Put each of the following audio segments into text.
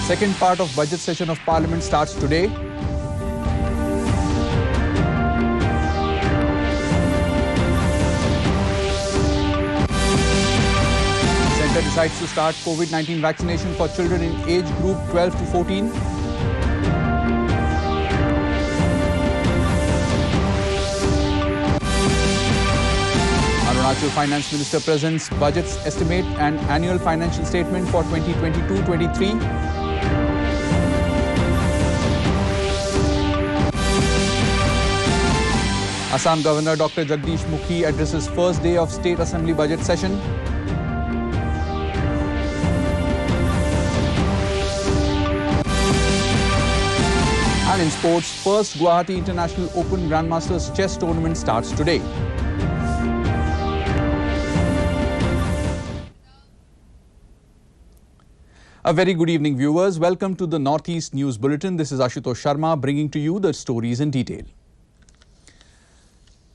Second part of budget session of Parliament starts today. Centre decides to start COVID-19 vaccination for children in age group 12 to 14. Arunachal Finance Minister presents budget estimate and annual financial statement for 2022-23. Assam Governor Dr. Jagdish Mukhi addresses first day of State Assembly budget session. And in sports, first Guwahati International Open Grandmasters Chess Tournament starts today. A very good evening, viewers. Welcome to the Northeast News Bulletin. This is Ashutosh Sharma bringing to you the stories in detail.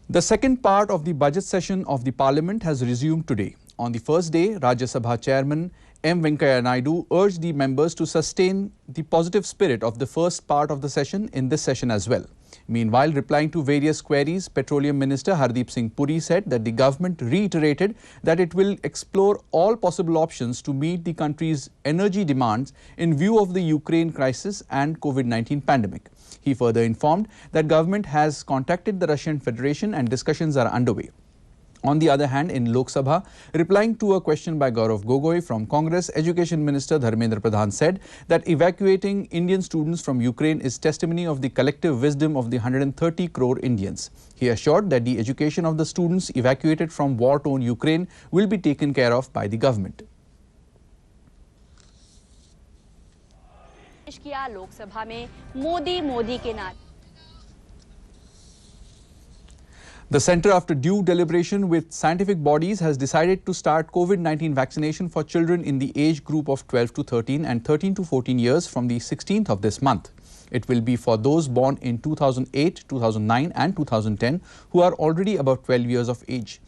The second part of the budget session of the Parliament has resumed today. On the first day, Rajya Sabha Chairman M. Venkaiah Naidu urged the members to sustain the positive spirit of the first part of the session in this session as well. Meanwhile, replying to various queries, Petroleum Minister Hardeep Singh Puri said that the government reiterated that it will explore all possible options to meet the country's energy demands in view of the Ukraine crisis and COVID-19 pandemic. He further informed that government has contacted the Russian Federation and discussions are underway. On the other hand, in Lok Sabha, replying to a question by Gaurav Gogoi from Congress, Education Minister Dharmendra Pradhan said that evacuating Indian students from Ukraine is testimony of the collective wisdom of the 130 crore Indians. He assured that the education of the students evacuated from war-torn Ukraine will be taken care of by the government. The Centre, after due deliberation with scientific bodies, has decided to start COVID-19 vaccination for children in the age group of 12 to 13 and 13 to 14 years from the 16th of this month. It will be for those born in 2008, 2009 and 2010 who are already above 12 years of age.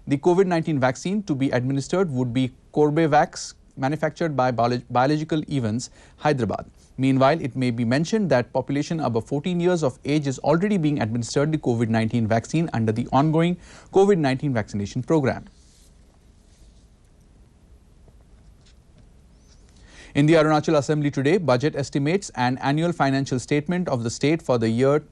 The COVID-19 vaccine to be administered would be Corbevax, manufactured by Biological Events, Hyderabad. Meanwhile, it may be mentioned that population above 14 years of age is already being administered the COVID-19 vaccine under the ongoing COVID-19 vaccination program. In the Arunachal Assembly today, budget estimates and annual financial statement of the state for the year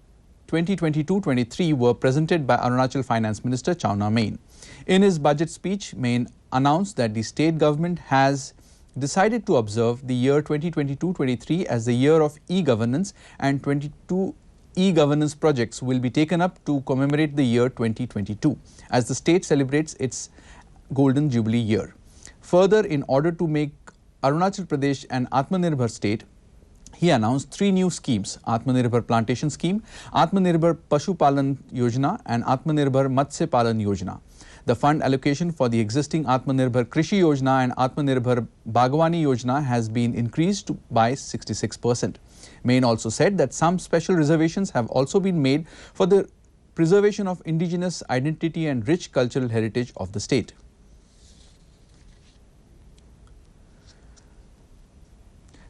2022-23 were presented by Arunachal Finance Minister Chawna Main. In his budget speech, Main announced that the state government has decided to observe the year 2022-23 as the year of e-governance, and 22 e-governance projects will be taken up to commemorate the year 2022 as the state celebrates its Golden Jubilee year. Further, in order to make Arunachal Pradesh an Atmanirbhar state, he announced 3 new schemes: Atmanirbhar Plantation Scheme, Atmanirbhar Pashu Palan Yojana and Atmanirbhar Matsya Palan Yojana. The fund allocation for the existing Atmanirbhar Krishi Yojana and Atmanirbhar Bagwani Yojana has been increased by 66%. Main also said that some special reservations have also been made for the preservation of indigenous identity and rich cultural heritage of the state.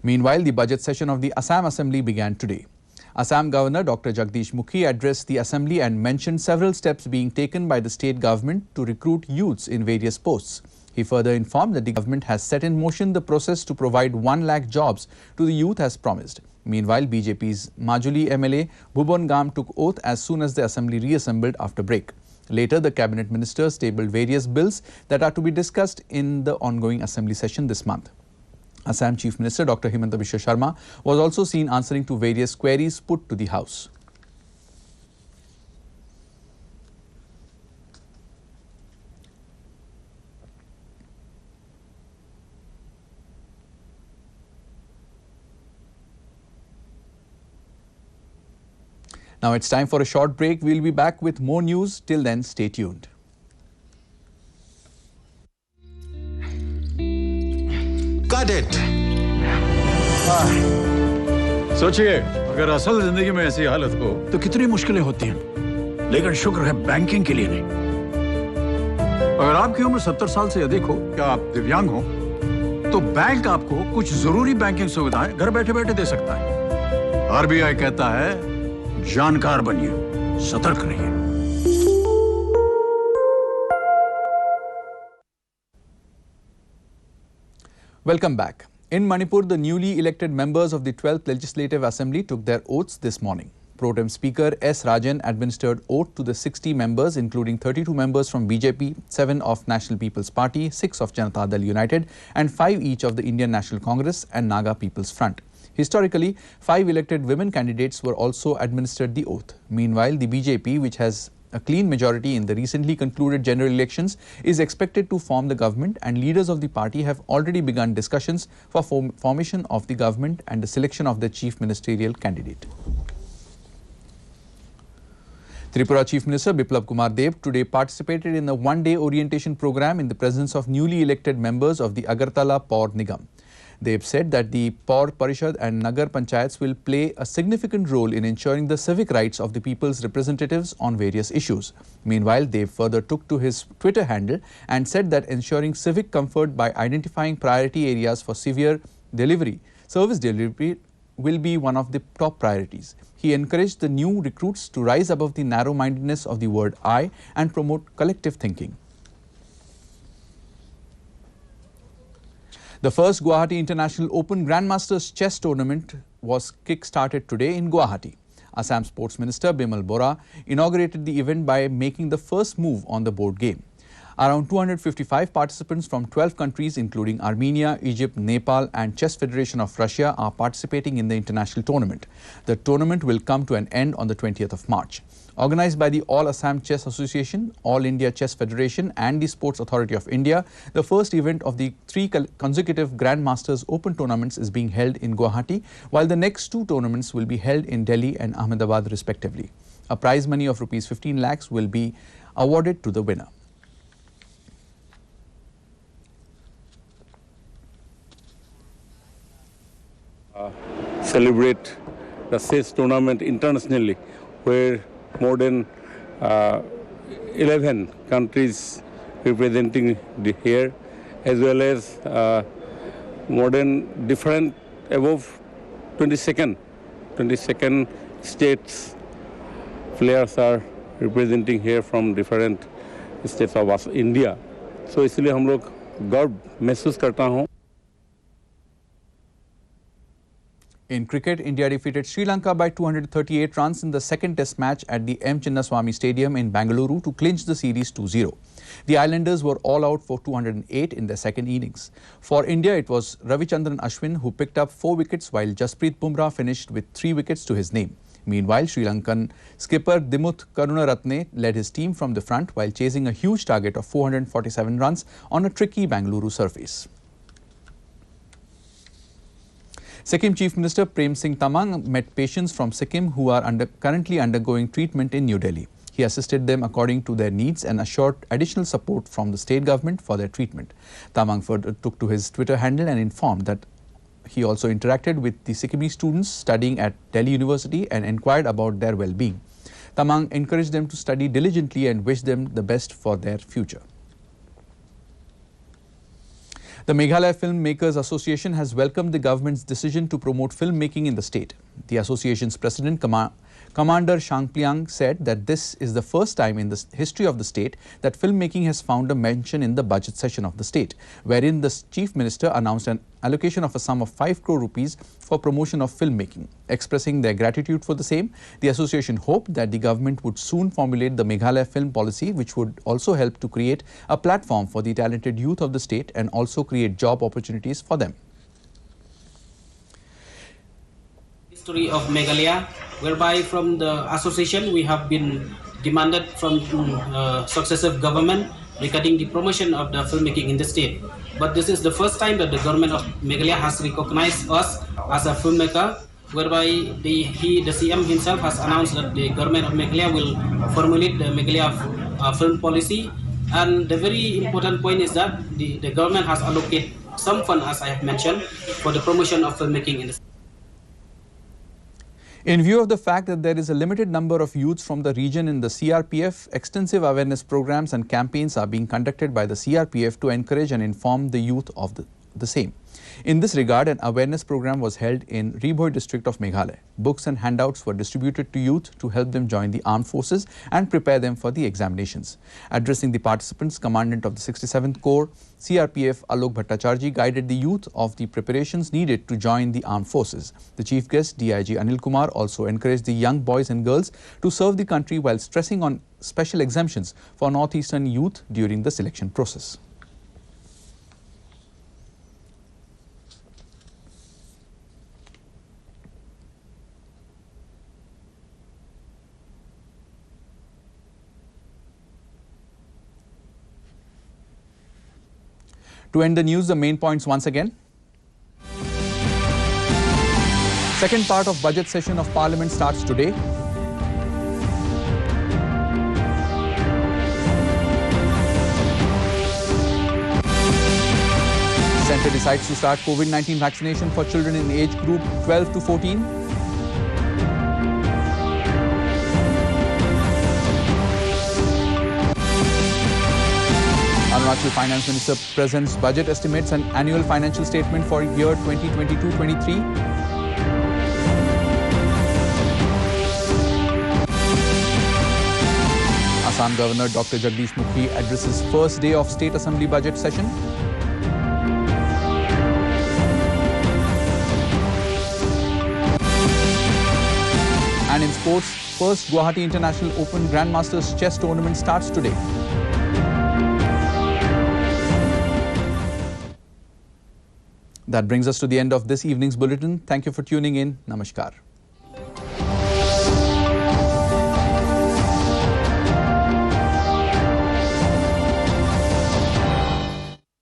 Meanwhile, the budget session of the Assam Assembly began today. Assam Governor Dr. Jagdish Mukhi addressed the Assembly and mentioned several steps being taken by the state government to recruit youths in various posts. He further informed that the government has set in motion the process to provide 1 lakh jobs to the youth as promised. Meanwhile, BJP's Majuli MLA Bhubon Gam took oath as soon as the Assembly reassembled after break. Later, the cabinet ministers tabled various bills that are to be discussed in the ongoing Assembly session this month. Assam Chief Minister Dr. Himanta Biswa Sharma was also seen answering to various queries put to the House. Now it's time for a short break. We'll be back with more news. Till then, stay tuned. Got it. सोचिए, अगर असल जिंदगी में ऐसी हालत हो तो कितनी मुश्किलें होती हैं, लेकिन शुक्र है बैंकिंग के लिए नहीं। अगर आपकी उम्र 70 साल से अधिक हो या आप दिव्यांग हो तो बैंक आपको कुछ जरूरी बैंकिंग सुविधाएं घर बैठे बैठे दे सकता है। आरबीआई कहता है जानकार बनिए, सतर्क रहिए। Welcome back. In Manipur, the newly elected members of the 12th Legislative Assembly took their oaths this morning. Pro Tem Speaker S. Rajan administered oath to the 60 members, including 32 members from BJP, 7 of National People's Party, 6 of Janata Dal United, and 5 each of the Indian National Congress and Naga People's Front. Historically, 5 elected women candidates were also administered the oath. Meanwhile, the BJP, which has a clean majority in the recently concluded general elections, is expected to form the government, and leaders of the party have already begun discussions for formation of the government and the selection of the chief ministerial candidate. Tripura Chief Minister Biplab Kumar Deb today participated in a one-day orientation program in the presence of newly elected members of the Agartala Paur Nigam. Deb said that the Paur Parishad and Nagar Panchayats will play a significant role in ensuring the civic rights of the people's representatives on various issues. Meanwhile, Deb further took to his Twitter handle and said that ensuring civic comfort by identifying priority areas for service delivery will be one of the top priorities. He encouraged the new recruits to rise above the narrow-mindedness of the word I and promote collective thinking. The first Guwahati International Open Grandmasters Chess Tournament was kick-started today in Guwahati. Assam Sports Minister Bimal Bora inaugurated the event by making the first move on the board game. Around 255 participants from 12 countries including Armenia, Egypt, Nepal and Chess Federation of Russia are participating in the international tournament. The tournament will come to an end on the 20th of March. Organized by the All Assam Chess Association, All India Chess Federation and the Sports Authority of India, the first event of the 3 consecutive Grandmasters Open tournaments is being held in Guwahati, while the next 2 tournaments will be held in Delhi and Ahmedabad respectively. A prize money of Rs 15 lakhs will be awarded to the winner. Celebrate the chess tournament internationally, where more than 11 countries representing here, as well as more than different above 22nd states players are representing here from different states of India. So इसलिए हम लोग गर्व महसूस करता हूँ. In cricket, India defeated Sri Lanka by 238 runs in the second test match at the M. Chinnaswamy Stadium in Bangalore to clinch the series 2-0. The Islanders were all out for 208 in their second innings. For India, it was Ravichandran Ashwin who picked up 4 wickets while Jasprit Bumrah finished with 3 wickets to his name. Meanwhile, Sri Lankan skipper Dimuth Karunaratne led his team from the front while chasing a huge target of 447 runs on a tricky Bangalore surface. Sikkim Chief Minister Prem Singh Tamang met patients from Sikkim who are currently undergoing treatment in New Delhi. He assisted them according to their needs and assured additional support from the state government for their treatment. Tamang further took to his Twitter handle and informed that he also interacted with the Sikkimese students studying at Delhi University and inquired about their well-being. Tamang encouraged them to study diligently and wished them the best for their future. The Meghalaya Filmmakers Association has welcomed the government's decision to promote filmmaking in the state. The association's president, Commander Shangpliang, said that this is the first time in the history of the state that filmmaking has found a mention in the budget session of the state, wherein the chief minister announced an allocation of a sum of 5 crore rupees for promotion of filmmaking. Expressing their gratitude for the same, the association hoped that the government would soon formulate the Meghalaya film policy, which would also help to create a platform for the talented youth of the state and also create job opportunities for them. History of Meghalaya, whereby from the association we have been demanded from successive government regarding the promotion of the filmmaking in the state. But this is the first time that the government of Meghalaya has recognized us as a filmmaker, whereby the CM himself has announced that the government of Meghalaya will formulate the Meghalaya film policy. And the very important point is that the government has allocated some fund, as I have mentioned, for the promotion of filmmaking in the state. In view of the fact that there is a limited number of youths from the region in the CRPF, extensive awareness programs and campaigns are being conducted by the CRPF to encourage and inform the youth the same. In this regard, an awareness program was held in Ribhoi district of Meghalaya. Books and handouts were distributed to youth to help them join the armed forces and prepare them for the examinations. Addressing the participants, Commandant of the 67th Corps, CRPF Alok Bhattacharjee guided the youth of the preparations needed to join the armed forces. The chief guest, DIG Anil Kumar, also encouraged the young boys and girls to serve the country while stressing on special exemptions for northeastern youth during the selection process. To end the news, the main points once again. Second part of budget session of Parliament starts today. Centre decides to start COVID-19 vaccination for children in age group 12 to 14. Arunachal Finance Minister presents budget estimates and annual financial statement for year 2022-23. Assam Governor Dr. Jagdish Mukhi addresses first day of State Assembly budget session. And in sports, first Guwahati International Open Grandmasters Chess Tournament starts today. That brings us to the end of this evening's bulletin. Thank you for tuning in. Namaskar.